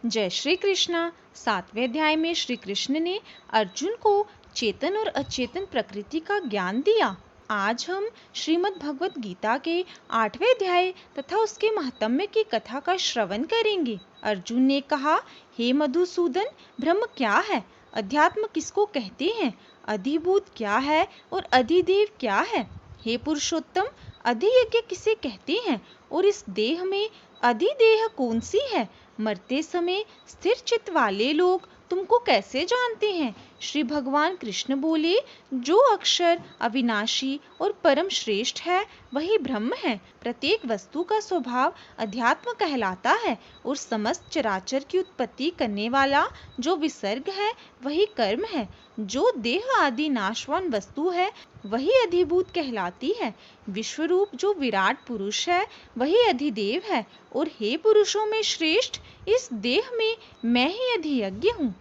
जय श्री कृष्णा। 7वें अध्याय में श्री कृष्ण ने अर्जुन को चेतन और अचेतन प्रकृति का ज्ञान दिया। आज हम श्रीमद् भगवत गीता के 8वें अध्याय तथा उसके महात्म्य की कथा का श्रवण करेंगे। अर्जुन ने कहा, हे मधुसूदन, ब्रह्म क्या है? अध्यात्म किसको कहते हैं? अधिभूत क्या है और अधिदेव क्या है? हे पुरुषोत्तम, अधियज्ञ किसे कहते हैं और इस देह में अधिदेह कौन सी है? मरते समय स्थिर चित्त वाले लोग तुमको कैसे जानते हैं? श्री भगवान कृष्ण बोले, जो अक्षर अविनाशी और परम श्रेष्ठ है वही ब्रह्म है। प्रत्येक वस्तु का स्वभाव अध्यात्म कहलाता है और समस्त चराचर की उत्पत्ति करने वाला जो विसर्ग है वही कर्म है। जो देह आदि नाशवान वस्तु है वही अधिभूत कहलाती है। विश्वरूप जो विराट पुरुष है वही अधिदेव है। और हे पुरुषों में श्रेष्ठ, इस देह में मैं ही अधियज्ञ हूँ।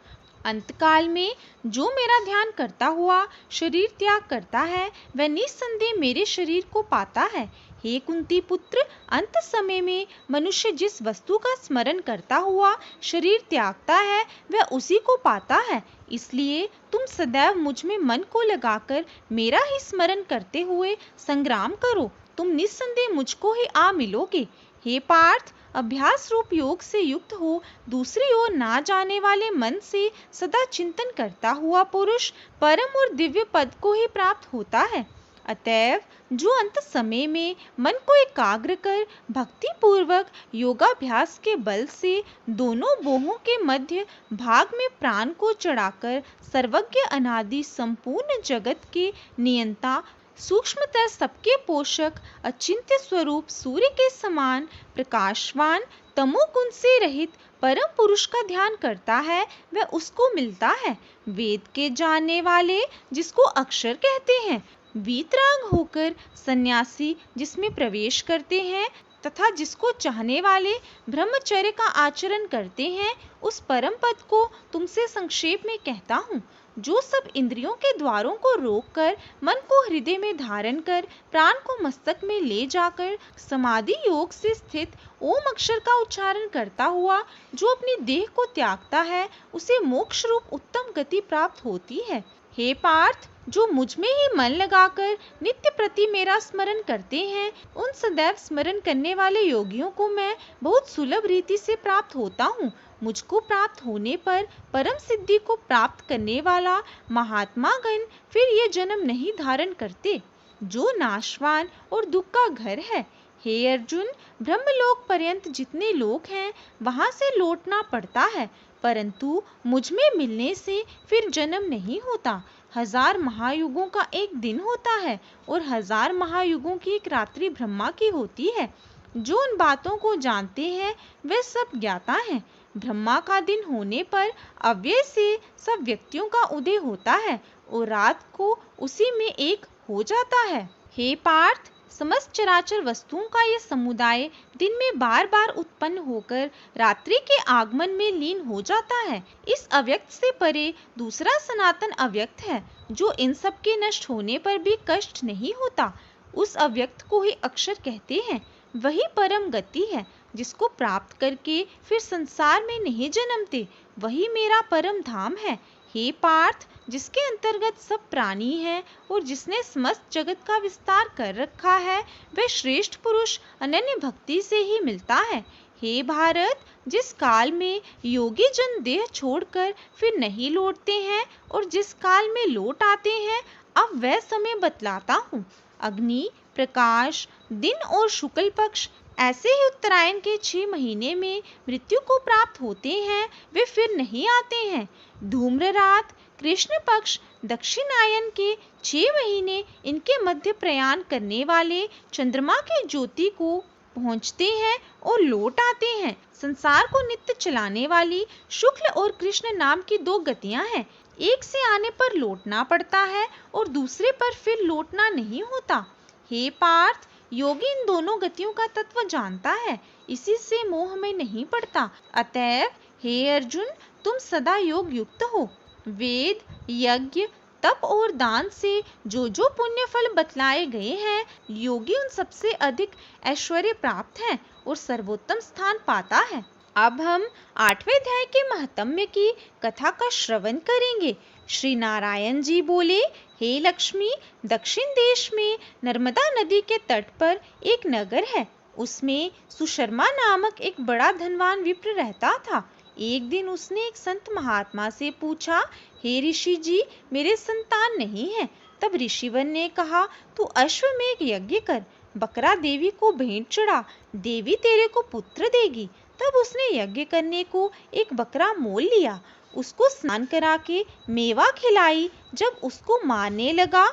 अंतकाल में जो मेरा ध्यान करता हुआ शरीर त्याग करता है वह निस्संदेह मेरे शरीर को पाता है। हे कुंती पुत्र, अंत समय में मनुष्य जिस वस्तु का स्मरण करता हुआ शरीर त्यागता है वह उसी को पाता है। इसलिए तुम सदैव मुझ में मन को लगाकर मेरा ही स्मरण करते हुए संग्राम करो, तुम निस्संदेह मुझको ही आ मिलोगे। हे पार्थ, अभ्यास रूप योग से युक्त हो दूसरी ओर ना जाने वाले मन से सदा चिंतन करता हुआ पुरुष परम और दिव्य पद को ही प्राप्त होता है। अतएव जो अंत समय में मन को एकाग्र कर भक्ति पूर्वक योगाभ्यास के बल से दोनों बोहों के मध्य भाग में प्राण को चढ़ाकर सर्वज्ञ अनादि संपूर्ण जगत के नियंता सूक्ष्मतर सबके पोषक अचिंत्य स्वरूप सूर्य के समान प्रकाशवान तमोगुण से रहित परम पुरुष का ध्यान करता है वह उसको मिलता है। वेद के जानने वाले जिसको अक्षर कहते हैं, वीतराग होकर सन्यासी जिसमें प्रवेश करते हैं तथा जिसको चाहने वाले ब्रह्मचर्य का आचरण करते हैं, उस परम पद को तुमसे संक्षेप में कहता हूँ। जो सब इंद्रियों के द्वारों को रोककर मन को हृदय में धारण कर प्राण को मस्तक में ले जाकर समाधि योग से स्थित ओम अक्षर का उच्चारण करता हुआ जो अपनी देह को त्यागता है उसे मोक्ष रूप उत्तम गति प्राप्त होती है। हे पार्थ, जो मुझ में ही मन लगाकर नित्य प्रति मेरा स्मरण करते हैं, उन सदैव स्मरण करने वाले योगियों को मैं बहुत सुलभ रीति से प्राप्त होता हूँ। मुझको प्राप्त होने पर परम सिद्धि को प्राप्त करने वाला महात्मा गण फिर ये जन्म नहीं धारण करते, जो नाशवान और दुख का घर है। हे अर्जुन, ब्रह्मलोक पर्यंत जितने लोक हैं वहां से लौटना पड़ता है, परंतु मुझ में मिलने से फिर जन्म नहीं होता। 1000 महायुगों का एक दिन होता है और 1000 महायुगों की एक रात्रि ब्रह्मा की होती है। जो उन बातों को जानते हैं वे सब ज्ञाता हैं। ब्रह्मा का दिन होने पर अव्यय से सब व्यक्तियों का उदय होता है और रात को उसी में एक हो जाता है। हे पार्थ, समस्त चराचर वस्तुओं का यह समुदाय दिन में बार बार उत्पन्न होकर रात्रि के आगमन में लीन हो जाता है। इस अव्यक्त से परे दूसरा सनातन अव्यक्त है जो इन सब के नष्ट होने पर भी कष्ट नहीं होता। उस अव्यक्त को ही अक्षर कहते हैं। वही परम गति है जिसको प्राप्त करके फिर संसार में नहीं जन्मते। वही मेरा परम धाम है। हे पार्थ, जिसके अंतर्गत सब प्राणी हैं और जिसने समस्त जगत का विस्तार कर रखा है वह श्रेष्ठ पुरुष अनन्य भक्ति से ही मिलता है। हे भारत, जिस काल में योगी जन देह छोड़कर फिर नहीं लौटते हैं और जिस काल में लौट आते हैं, अब वह समय बतलाता हूँ। अग्नि, प्रकाश, दिन और शुक्ल पक्ष ऐसे ही उत्तरायण के 6 महीने में मृत्यु को प्राप्त होते हैं, वे फिर नहीं आते हैं। धूम्र रात, कृष्ण पक्ष, दक्षिणायन के 6 महीने इनके मध्य प्रयाण करने वाले चंद्रमा की ज्योति को पहुँचते हैं और लौट आते हैं। संसार को नित्य चलाने वाली शुक्ल और कृष्ण नाम की 2 गतियां हैं। एक से आने पर लौटना पड़ता है और दूसरे पर फिर लौटना नहीं होता। हे पार्थ, योगी इन दोनों गतियों का तत्व जानता है, इसी से मोह में नहीं पड़ता। अतएव हे अर्जुन, तुम सदा योग युक्त हो। वेद, यज्ञ, तप और दान से जो जो पुण्य फल बतलाए गए हैं, योगी उन सबसे अधिक ऐश्वर्य प्राप्त है और सर्वोत्तम स्थान पाता है। अब हम 8वें अध्याय के महात्म्य की कथा का श्रवण करेंगे। श्री नारायण जी बोले, हे लक्ष्मी, दक्षिण देश में नर्मदा नदी के तट पर एक नगर है। उसमें सुशर्मा नामक एक बड़ा धनवान विप्र रहता था। एक दिन उसने एक संत महात्मा से पूछा, हे ऋषि जी, मेरे संतान नहीं है। तब ऋषिवन ने कहा, तू अश्वमेघ यज्ञ कर, बकरा देवी को भेंट चढ़ा, देवी तेरे को पुत्र देगी। तब उसने यज्ञ करने को एक बकरा मोल लिया, उसको स्नान करा के मेवा खिलाई। जब उसको मारने लगा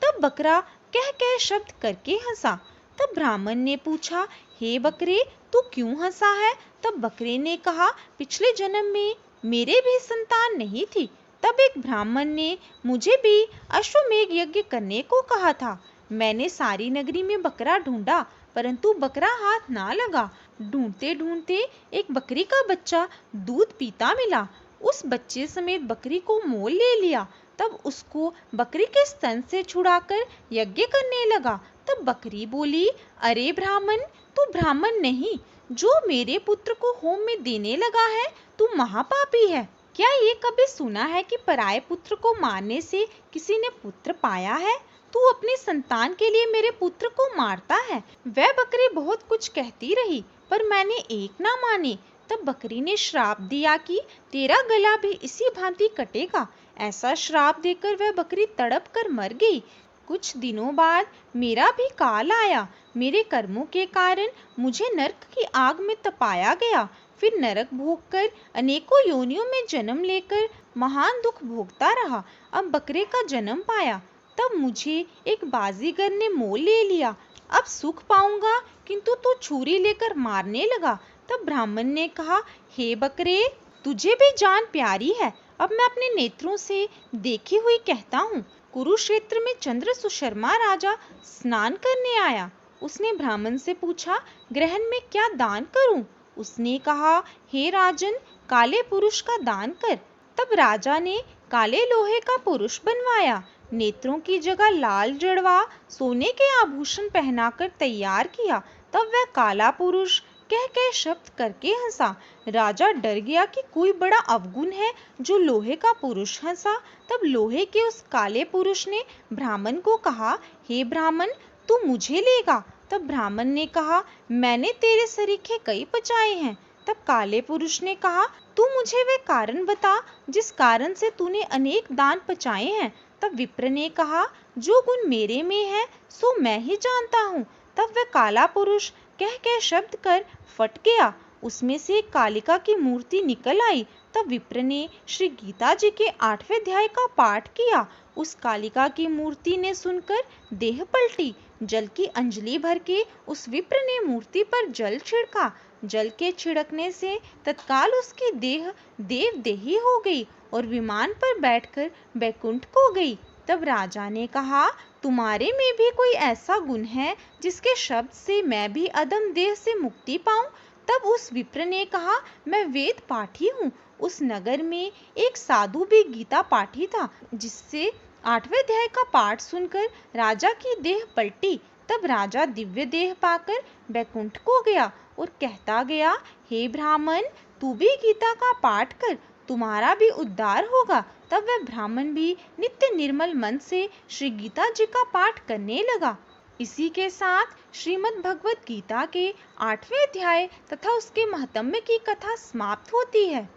तब बकरा कह कह शब्द करके हंसा। तब ब्राह्मण ने पूछा, हे बकरे, तू क्यों हंसा है? तब बकरे ने कहा, पिछले जन्म में मेरे भी संतान नहीं थी। तब एक ब्राह्मण ने मुझे भी अश्वमेघ यज्ञ करने को कहा था। मैंने सारी नगरी में बकरा ढूंढा, परंतु बकरा हाथ ना लगा। ढूंढते ढूंढते एक बकरी का बच्चा दूध पीता मिला। उस बच्चे समेत बकरी को मोल ले लिया। तब उसको बकरी के स्तन से छुड़ाकर यज्ञ करने लगा। तब बकरी बोली, अरे ब्राह्मण, तू ब्राह्मण नहीं, जो मेरे पुत्र को होम में देने लगा है, तू महापापी है। क्या ये कभी सुना है कि पराये पुत्र को मारने से किसी ने पुत्र पाया है? तू अपनी संतान के लिए मेरे पुत्र को मारता है। वह बकरी बहुत कुछ कहती रही, पर मैंने एक ना मानी। तब बकरी ने श्राप दिया कि तेरा गला भी इसी भांति कटेगा। ऐसा श्राप देकर वह बकरी तड़प कर मर गई। कुछ दिनों बाद मेरा भी काल आया। मेरे कर्मों के कारण मुझे नरक की आग में तपाया गया। फिर नरक भोगकर अनेकों योनियों में जन्म लेकर महान दुख भोगता रहा। अब बकरे का जन्म पाया। तब मुझे एक बाजीगर ने मोल ले लिया। अब सुख पाऊंगा, किंतु तू छुरी लेकर मारने लगा। तब ब्राह्मण ने कहा, हे बकरे, तुझे भी जान प्यारी है। अब मैं अपने नेत्रों से देखी हुई कहता हूँ। कुरुक्षेत्र में चंद्र सुशर्मा राजा स्नान करने आया। उसने ब्राह्मण से पूछा, ग्रहण में क्या दान करूं? उसने कहा, हे राजन, काले पुरुष का दान कर। तब राजा ने काले लोहे का पुरुष बनवाया, नेत्रों की जगह लाल जड़वा सोने के आभूषण पहनाकर तैयार किया। तब वह काला पुरुष कह कह शब्द करके हंसा। राजा डर गया कि कोई बड़ा अवगुण है जो लोहे का पुरुष हंसा। तब लोहे के उस काले पुरुष ने ब्राह्मण को कहा, हे ब्राह्मण, तू मुझे लेगा? तब ब्राह्मण ने कहा, मैंने तेरे सरीखे कई पचाए हैं। तब काले पुरुष ने कहा, तू मुझे वह कारण बता जिस कारण से तूने अनेक दान पचाए हैं। तब विप्र ने कहा, जो गुण मेरे में है सो मैं ही जानता हूँ। तब वह काला पुरुष कह कह शब्द कर फट गया। उसमें से एक कालिका की मूर्ति निकल आई। तब विप्र ने श्री गीता जी के 8वें अध्याय का पाठ किया। उस कालिका की मूर्ति ने सुनकर देह पलटी। जल की अंजलि भर के उस विप्र ने मूर्ति पर जल छिड़का। जल के छिड़कने से तत्काल उसकी देह देवदेही हो गई और विमान पर बैठकर बैकुंठ को गई। तब राजा ने कहा, तुम्हारे में भी कोई ऐसा गुण है जिसके शब्द से मैं भी अधम देह से मुक्ति पाऊं? तब उस विप्र ने कहा, मैं वेद पाठी हूँ। उस नगर में एक साधु भी गीता पाठी था, जिससे 8वें अध्याय का पाठ सुनकर राजा की देह पलटी। तब राजा दिव्य देह पाकर बैकुंठ को गया और कहता गया, हे ब्राह्मण, तू भी गीता का पाठ कर, तुम्हारा भी उद्धार होगा। तब वह ब्राह्मण भी नित्य निर्मल मन से श्री गीता जी का पाठ करने लगा। इसी के साथ श्रीमद् भगवत गीता के 8वें अध्याय तथा उसके महात्म्य की कथा समाप्त होती है।